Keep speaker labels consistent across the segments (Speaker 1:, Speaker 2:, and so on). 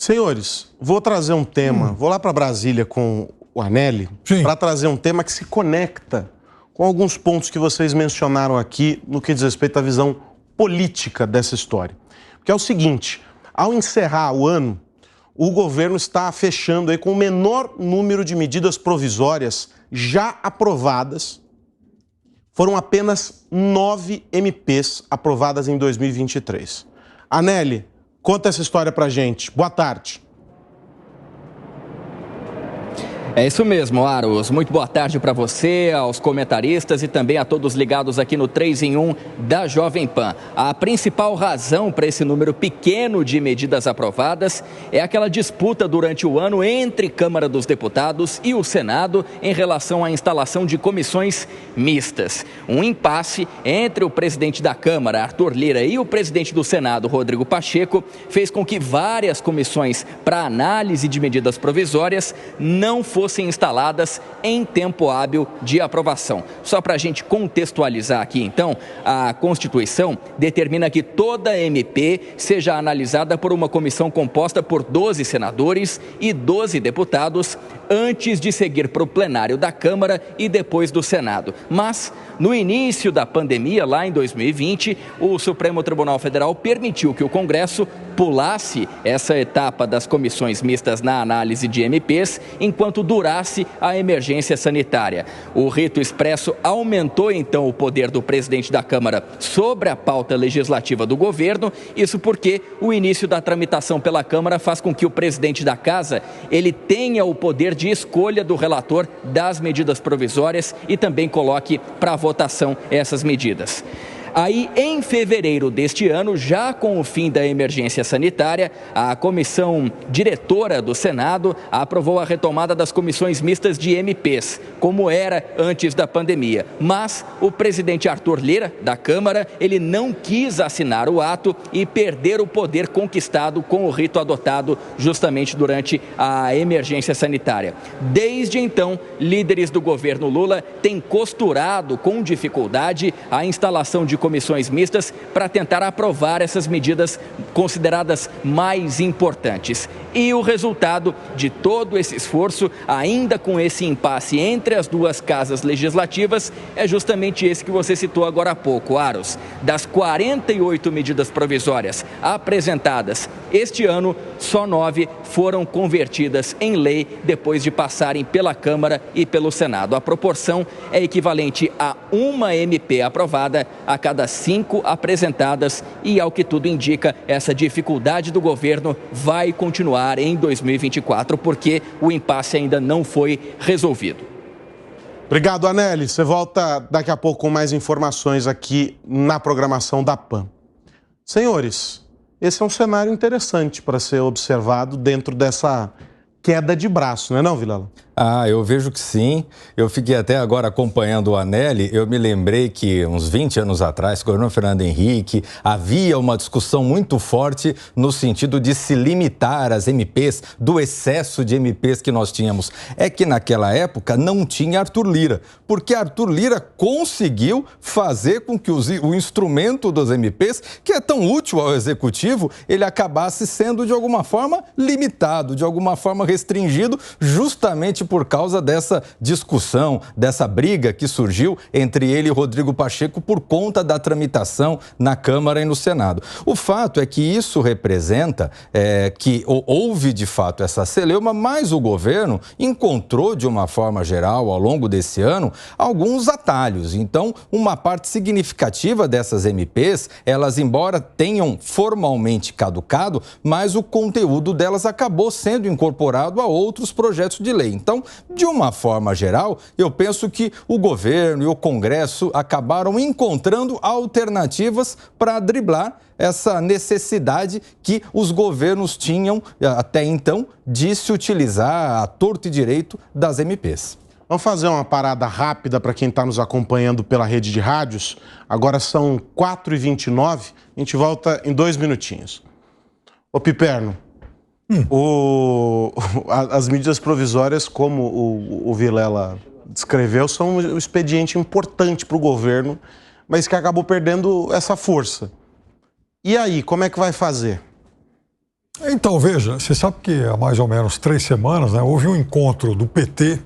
Speaker 1: Senhores, vou trazer um tema, vou lá para Brasília com o Anelli, para trazer um tema que se conecta com alguns pontos que vocês mencionaram aqui no que diz respeito à visão política dessa história. Que é o seguinte, ao encerrar o ano, o governo está fechando aí com o menor número de medidas provisórias já aprovadas. Foram apenas 9 MPs aprovadas em 2023. Anelli, conta essa história pra gente. Boa tarde.
Speaker 2: É isso mesmo, Aros. Muito boa tarde para você, aos comentaristas e também a todos ligados aqui no 3 em 1 da Jovem Pan. A principal razão para esse número pequeno de medidas aprovadas é aquela disputa durante o ano entre Câmara dos Deputados e o Senado em relação à instalação de comissões mistas. Um impasse entre o presidente da Câmara, Arthur Lira, e o presidente do Senado, Rodrigo Pacheco, fez com que várias comissões para análise de medidas provisórias não fossem instaladas em tempo hábil de aprovação. Só para a gente contextualizar aqui, então, a Constituição determina que toda MP seja analisada por uma comissão composta por 12 senadores e 12 deputados antes de seguir para o plenário da Câmara e depois do Senado. Mas, no início da pandemia, lá em 2020, o Supremo Tribunal Federal permitiu que o Congresso pulasse essa etapa das comissões mistas na análise de MPs enquanto durasse a emergência sanitária. O rito expresso aumentou então o poder do presidente da Câmara sobre a pauta legislativa do governo, isso porque o início da tramitação pela Câmara faz com que o presidente da Casa ele tenha o poder de escolha do relator das medidas provisórias e também coloque para votação essas medidas. Aí, em fevereiro deste ano, já com o fim da emergência sanitária, a comissão diretora do Senado aprovou a retomada das comissões mistas de MPs, como era antes da pandemia. Mas o presidente Arthur Lira, da Câmara, ele não quis assinar o ato e perder o poder conquistado com o rito adotado justamente durante a emergência sanitária. Desde então, líderes do governo Lula têm costurado com dificuldade a instalação de comissões mistas para tentar aprovar essas medidas consideradas mais importantes. E o resultado de todo esse esforço, ainda com esse impasse entre as duas casas legislativas, é justamente esse que você citou agora há pouco, Aros. Das 48 medidas provisórias apresentadas este ano, só 9 foram convertidas em lei depois de passarem pela Câmara e pelo Senado. A proporção é equivalente a uma MP aprovada a cada 5 apresentadas e, ao que tudo indica, essa dificuldade do governo vai continuar em 2024, porque o impasse ainda não foi resolvido.
Speaker 1: Obrigado, Anelli. Você volta daqui a pouco com mais informações aqui na programação da PAN. Senhores, esse é um cenário interessante para ser observado dentro dessa queda de braço, não é não, Vilela?
Speaker 3: Ah, eu vejo que sim. Eu fiquei até agora acompanhando o Anelli. Eu me lembrei que uns 20 anos atrás, com o governo Fernando Henrique, havia uma discussão muito forte no sentido de se limitar as MPs, do excesso de MPs que nós tínhamos. É que naquela época não tinha Arthur Lira, porque Arthur Lira conseguiu fazer com que o instrumento dos MPs, que é tão útil ao Executivo, ele acabasse sendo de alguma forma limitado, de alguma forma restringido, justamente por causa dessa discussão, dessa briga que surgiu entre ele e Rodrigo Pacheco por conta da tramitação na Câmara e no Senado. O fato é que isso representa que houve de fato essa celeuma, mas o governo encontrou de uma forma geral ao longo desse ano alguns atalhos. Então, uma parte significativa dessas MPs, elas embora tenham formalmente caducado, mas o conteúdo delas acabou sendo incorporado a outros projetos de lei. Então, de uma forma geral, eu penso que o governo e o Congresso acabaram encontrando alternativas para driblar essa necessidade que os governos tinham até então de se utilizar a torto e direito das MPs.
Speaker 1: Vamos fazer uma parada rápida para quem está nos acompanhando pela rede de rádios. Agora são 4h29, a gente volta em 2 minutinhos. Ô Piperno, as medidas provisórias, como o Vilela descreveu, são um expediente importante para o governo, mas que acabou perdendo essa força. E aí, como é que vai fazer?
Speaker 4: Então, veja, você sabe que há mais ou menos 3 semanas, né, houve um encontro do PT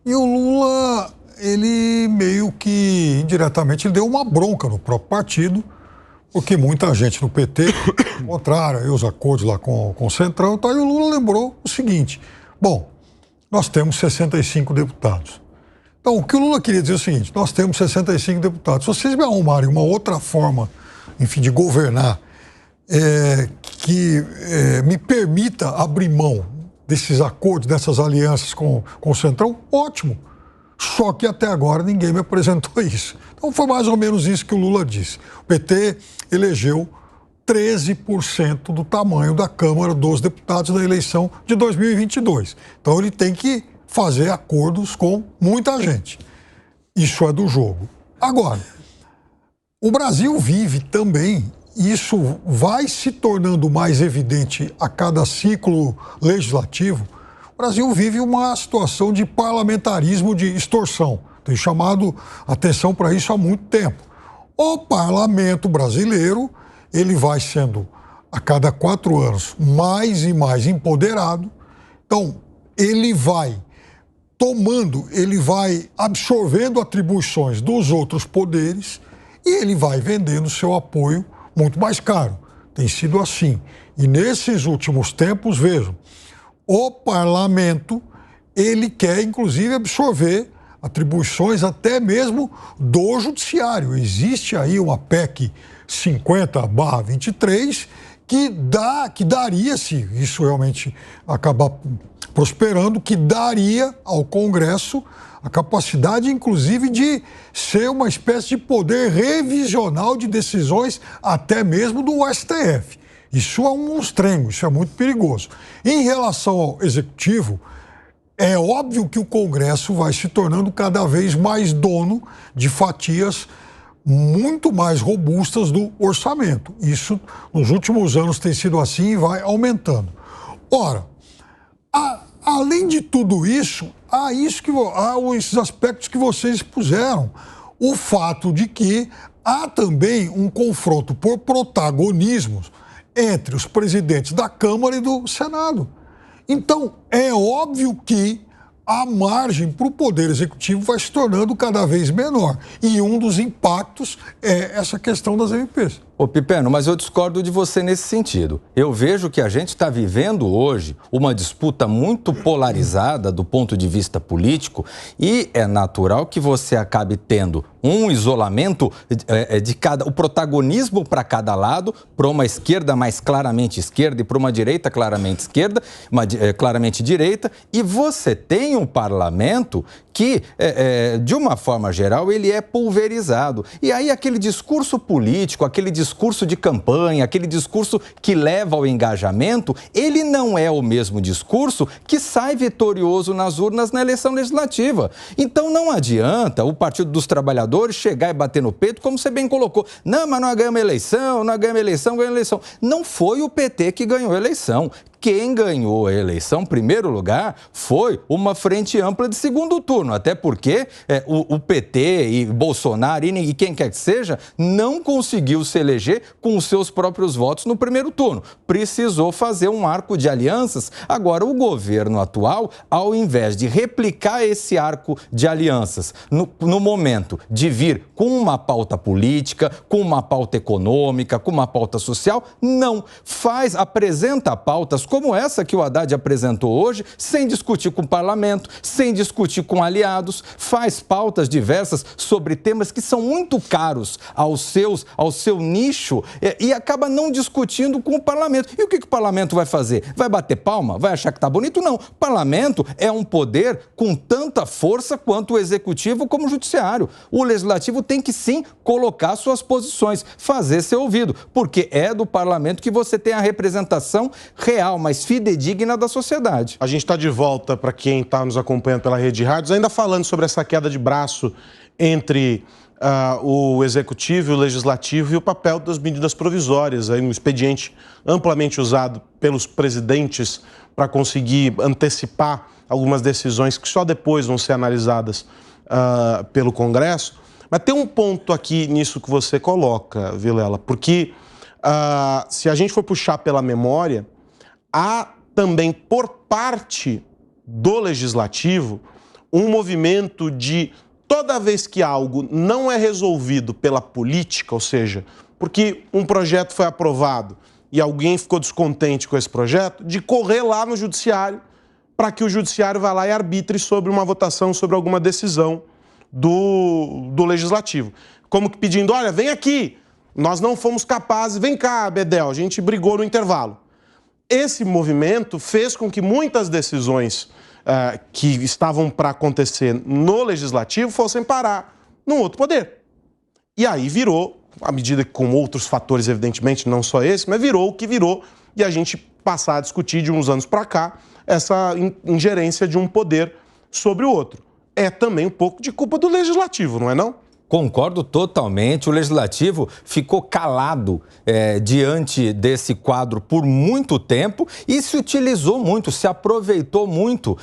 Speaker 4: e o Lula, ele meio que, indiretamente, ele deu uma bronca no próprio partido, porque muita gente no PT, contrário aí os acordos lá com o Centrão, tá, e o Lula lembrou o seguinte: bom, nós temos 65 deputados. Então, o que o Lula queria dizer é o seguinte: nós temos 65 deputados. Se vocês me arrumarem uma outra forma, enfim, de governar, que me permita abrir mão desses acordos, dessas alianças com o Centrão, ótimo. Só que até agora ninguém me apresentou isso. Então foi mais ou menos isso que o Lula disse. O PT elegeu 13% do tamanho da Câmara dos Deputados da eleição de 2022. Então ele tem que fazer acordos com muita gente. Isso é do jogo. Agora, o Brasil vive também, isso vai se tornando mais evidente a cada ciclo legislativo, o Brasil vive uma situação de parlamentarismo de extorsão. Tem chamado atenção para isso há muito tempo. O parlamento brasileiro, ele vai sendo, a cada 4 anos, mais e mais empoderado. Então, ele vai ele vai absorvendo atribuições dos outros poderes e ele vai vendendo seu apoio muito mais caro. Tem sido assim. E nesses últimos tempos, vejam, o parlamento, ele quer, inclusive, absorver atribuições até mesmo do judiciário. Existe aí uma PEC 50/23 que daria, se isso realmente acabar prosperando, que daria ao Congresso a capacidade, inclusive, de ser uma espécie de poder revisional de decisões, até mesmo do STF. Isso é um monstrengo, isso é muito perigoso. Em relação ao Executivo, é óbvio que o Congresso vai se tornando cada vez mais dono de fatias muito mais robustas do orçamento. Isso, nos últimos anos, tem sido assim e vai aumentando. Ora, além de tudo isso, há esses aspectos que vocês expuseram. O fato de que há também um confronto por protagonismos entre os presidentes da Câmara e do Senado. Então, é óbvio que a margem para o Poder Executivo vai se tornando cada vez menor. E um dos impactos é essa questão das MPs.
Speaker 3: Ô Pipeno, mas eu discordo de você nesse sentido. Eu vejo que a gente está vivendo hoje uma disputa muito polarizada do ponto de vista político e é natural que você acabe tendo um isolamento o protagonismo para cada lado, para uma esquerda mais claramente esquerda e para uma direita claramente esquerda, claramente direita, e você tem um parlamento que, de uma forma geral, ele é pulverizado. E aí aquele discurso político, aquele discurso de campanha, aquele discurso que leva ao engajamento, ele não é o mesmo discurso que sai vitorioso nas urnas na eleição legislativa. Então não adianta o Partido dos Trabalhadores chegar e bater no peito, como você bem colocou. Não, mas nós ganhamos eleição, ganhamos eleição. Não foi o PT que ganhou a eleição. Quem ganhou a eleição, em primeiro lugar, foi uma frente ampla de segundo turno, até porque o PT e Bolsonaro e quem quer que seja não conseguiu se eleger com os seus próprios votos no primeiro turno. Precisou fazer um arco de alianças. Agora, o governo atual, ao invés de replicar esse arco de alianças no momento de vir com uma pauta política, com uma pauta econômica, com uma pauta social, não. Apresenta pautas como essa que o Haddad apresentou hoje, sem discutir com o parlamento, sem discutir com aliados, faz pautas diversas sobre temas que são muito caros ao seu nicho e acaba não discutindo com o parlamento. E o que o parlamento vai fazer? Vai bater palma? Vai achar que está bonito? Não. O parlamento é um poder com tanta força quanto o executivo como o judiciário. O legislativo tem que sim colocar suas posições, fazer ser ouvido, porque é do parlamento que você tem a representação real, mais fidedigna da sociedade.
Speaker 1: A gente está de volta para quem está nos acompanhando pela Rede de Rádios, ainda falando sobre essa queda de braço entre o Executivo e o Legislativo e o papel das medidas provisórias, aí um expediente amplamente usado pelos presidentes para conseguir antecipar algumas decisões que só depois vão ser analisadas pelo Congresso. Mas tem um ponto aqui nisso que você coloca, Vilela, porque se a gente for puxar pela memória, há também, por parte do Legislativo, um movimento de toda vez que algo não é resolvido pela política, ou seja, porque um projeto foi aprovado e alguém ficou descontente com esse projeto, de correr lá no judiciário para que o judiciário vá lá e arbitre sobre uma votação, sobre alguma decisão do Legislativo. Como que pedindo, olha, vem aqui, nós não fomos capazes, vem cá, Bedel, a gente brigou no intervalo. Esse movimento fez com que muitas decisões que estavam para acontecer no Legislativo fossem parar num outro poder. E aí virou, à medida que com outros fatores, evidentemente, não só esse, mas virou o que virou, e a gente passar a discutir de uns anos para cá essa ingerência de um poder sobre o outro. É também um pouco de culpa do Legislativo, não é não?
Speaker 3: Concordo totalmente. O Legislativo ficou calado diante desse quadro por muito tempo e se utilizou muito, se aproveitou muito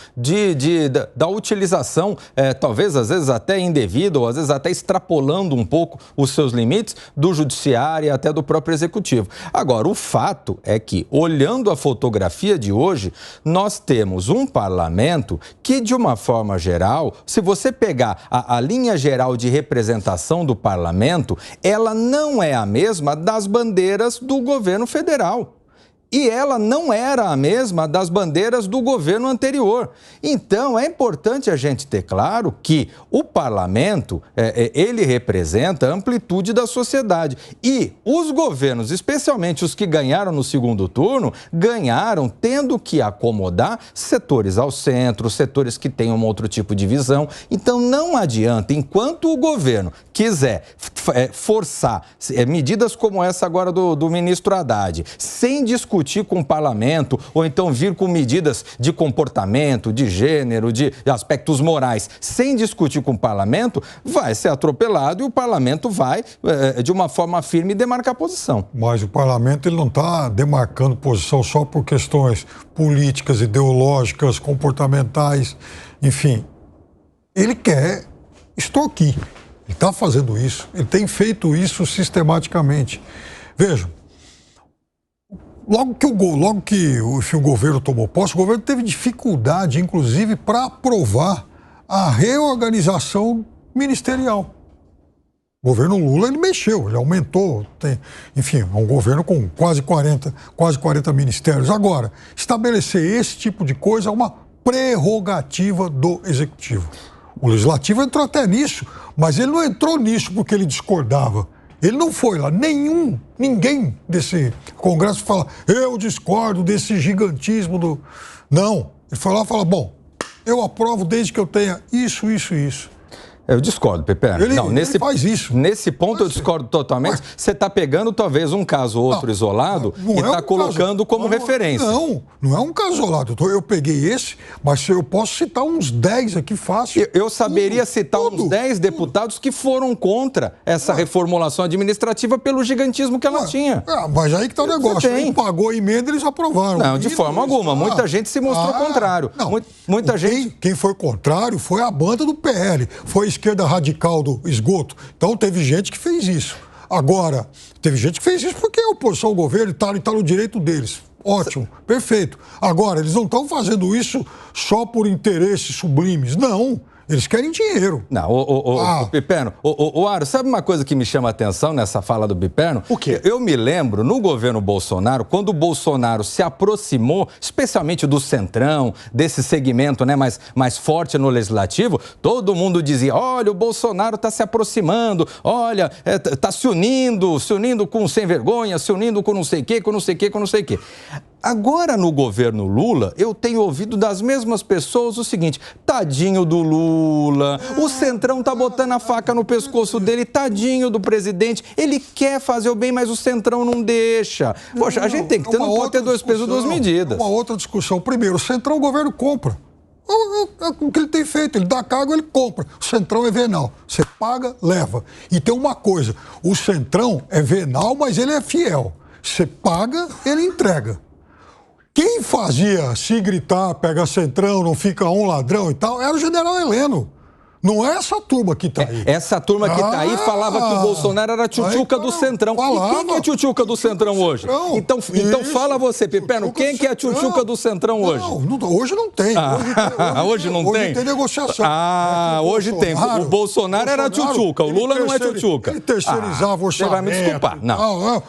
Speaker 3: da utilização, talvez às vezes até indevida ou às vezes até extrapolando um pouco os seus limites do Judiciário e até do próprio Executivo. Agora, o fato é que, olhando a fotografia de hoje, nós temos um parlamento que, de uma forma geral, se você pegar a linha geral de representação do parlamento, ela não é a mesma das bandeiras do governo federal. E ela não era a mesma das bandeiras do governo anterior. Então, é importante a gente ter claro que o parlamento, ele representa a amplitude da sociedade. E os governos, especialmente os que ganharam no segundo turno, ganharam tendo que acomodar setores ao centro, setores que tenham um outro tipo de visão. Então, não adianta, enquanto o governo quiser forçar medidas como essa agora do ministro Haddad, sem discutir com o parlamento, ou então vir com medidas de comportamento, de gênero, de aspectos morais, sem discutir com o parlamento, vai ser atropelado e o parlamento vai, de uma forma firme, demarcar posição.
Speaker 4: Mas o parlamento ele não está demarcando posição só por questões políticas, ideológicas, comportamentais, enfim. Ele quer extorquir. Ele está fazendo isso, ele tem feito isso sistematicamente. Vejam, logo que o governo tomou posse, o governo teve dificuldade, inclusive, para aprovar a reorganização ministerial. O governo Lula, ele mexeu, ele aumentou, enfim, é um governo com quase 40 ministérios. Agora, estabelecer esse tipo de coisa é uma prerrogativa do Executivo. O Legislativo entrou até nisso, mas ele não entrou nisso porque ele discordava. Ele não foi lá, ninguém desse Congresso fala, eu discordo desse gigantismo do... Não, ele foi lá e fala, bom, eu aprovo desde que eu tenha isso, isso e isso.
Speaker 3: Eu discordo, Pepe.
Speaker 4: Ele faz isso.
Speaker 3: Nesse ponto eu discordo totalmente. Você está pegando talvez um caso ou outro isolado e está colocando como referência.
Speaker 4: Não é um caso isolado. Eu peguei esse, mas eu posso citar uns 10 aqui fácil.
Speaker 3: Eu saberia citar uns 10 deputados que foram contra essa reformulação administrativa pelo gigantismo que ela tinha.
Speaker 4: Mas aí que está o negócio. Quem pagou a emenda, eles aprovaram.
Speaker 3: Não, de forma alguma. Muita gente se mostrou contrário. Muita gente...
Speaker 4: Quem foi contrário foi a banda do PL. Foi a esquerda radical do esgoto. Então teve gente que fez isso. Agora, teve gente que fez isso porque a oposição ao governo está no direito deles. Ótimo, perfeito. Agora, eles não estão fazendo isso só por interesses sublimes. Não. Eles querem dinheiro.
Speaker 3: Não, o Piperno, Aro, sabe uma coisa que me chama a atenção nessa fala do Piperno?
Speaker 1: O quê?
Speaker 3: Eu me lembro, no governo Bolsonaro, quando o Bolsonaro se aproximou, especialmente do centrão, desse segmento, né, mais forte no Legislativo, todo mundo dizia, olha, o Bolsonaro está se aproximando, olha, está se unindo com sem vergonha, se unindo com não sei o quê, com não sei o quê, com não sei o quê. Agora, no governo Lula, eu tenho ouvido das mesmas pessoas o seguinte, tadinho do Lula, o Centrão tá botando a faca no pescoço dele, tadinho do presidente, ele quer fazer o bem, mas o Centrão não deixa. Poxa, a gente tem que ter, não pode ter dois pesos, duas medidas.
Speaker 4: Uma outra discussão. Primeiro, o Centrão, o governo compra. É o que ele tem feito, ele dá cargo, ele compra. O Centrão é venal. Você paga, leva. E tem uma coisa, o Centrão é venal, mas ele é fiel. Você paga, ele entrega. Quem fazia se gritar, pega Centrão, não fica um ladrão e tal, era o general Heleno. Não é essa turma que está aí.
Speaker 3: Essa turma que está aí falava que o Bolsonaro era a tchutchuca do Centrão. E quem que é a tchutchuca do Centrão hoje? Então fala você, Pepeno, quem que é a tchutchuca do Centrão hoje?
Speaker 4: Não, hoje não tem.
Speaker 3: Hoje não tem?
Speaker 4: Hoje tem negociação.
Speaker 3: Hoje tem. O Bolsonaro era a tchutchuca, o Lula não é tchutchuca.
Speaker 4: Ele terceirizava o orçamento.
Speaker 3: Você vai me desculpar. Não.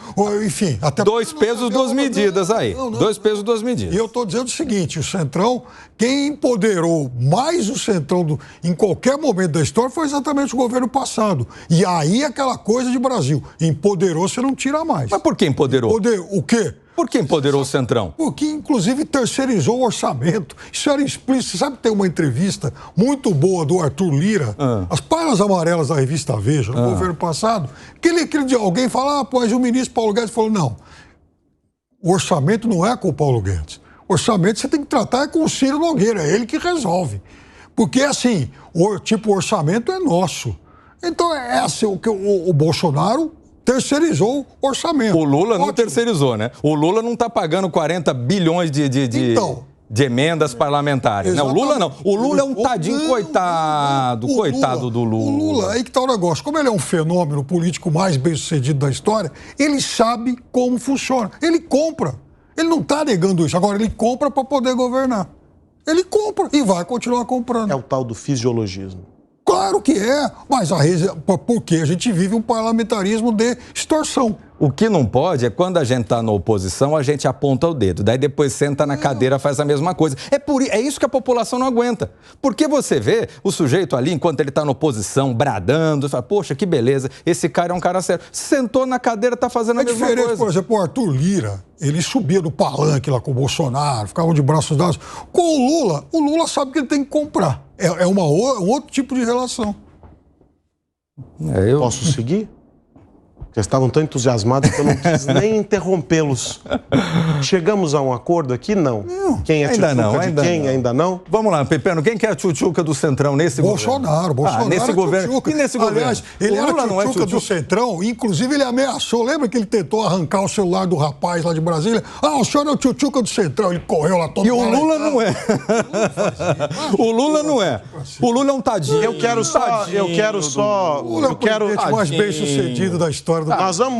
Speaker 4: Enfim. Até
Speaker 3: 2 pesos, 2 medidas aí. 2 pesos, 2 medidas.
Speaker 4: E eu estou dizendo o seguinte, o Centrão, quem empoderou mais o Centrão em qualquer momento da história foi exatamente o governo passado. E aí aquela coisa de Brasil. Empoderou, você não tira mais.
Speaker 3: Mas por que empoderou?
Speaker 4: O quê?
Speaker 3: Por que empoderou o Centrão?
Speaker 4: Porque, inclusive, terceirizou o orçamento. Isso era explícito. Você sabe que tem uma entrevista muito boa do Arthur Lira, as páginas amarelas da revista Veja, no governo passado, que alguém fala, pois o ministro Paulo Guedes falou, não, o orçamento não é com o Paulo Guedes. O orçamento você tem que tratar com o Ciro Nogueira, é ele que resolve. Porque, assim, o orçamento é nosso. Então, é assim, o Bolsonaro terceirizou o orçamento.
Speaker 3: O Lula não terceirizou, né? O Lula não está pagando 40 bilhões de emendas parlamentares. Né? O Lula não. O Lula é um tadinho coitado. Coitado do Lula.
Speaker 4: O Lula, aí que está o negócio. Como ele é um fenômeno político mais bem-sucedido da história, ele sabe como funciona. Ele compra. Ele não está negando isso. Agora, ele compra para poder governar. Ele compra e vai continuar comprando.
Speaker 1: É o tal do fisiologismo.
Speaker 4: Claro que é, mas porque a gente vive um parlamentarismo de extorsão.
Speaker 3: O que não pode é quando a gente está na oposição, a gente aponta o dedo. Daí depois senta na cadeira, faz a mesma coisa. É isso que a população não aguenta. Porque você vê o sujeito ali, enquanto ele está na oposição, bradando, fala, poxa, que beleza, esse cara é um cara sério. Sentou na cadeira, está fazendo a mesma coisa.
Speaker 4: Por exemplo, o Arthur Lira, ele subia no palanque lá com o Bolsonaro, ficava de braços dados. Com o Lula sabe que ele tem que comprar. É um outro tipo de relação.
Speaker 1: Posso seguir? Vocês estavam tão entusiasmados que eu não quis nem interrompê-los. Chegamos a um acordo aqui? Não. Quem é tchutchuca de quem? Ainda não?
Speaker 3: Vamos lá, Pepeno, quem que é a tchutchuca do Centrão nesse
Speaker 4: governo? Bolsonaro
Speaker 3: nesse governo. E nesse governo?
Speaker 4: Aliás, ele era tchutchuca do Centrão, inclusive ele ameaçou. Lembra que ele tentou arrancar o celular do rapaz lá de Brasília? O senhor é o tchutchuca do Centrão. Ele correu lá todo mundo.
Speaker 3: E o Lula não é. O Lula não é. O Lula é um tadinho.
Speaker 1: Eu quero só...
Speaker 4: O Lula é o presidente mais bem-sucedido da história do Brasil.
Speaker 1: Nós vamos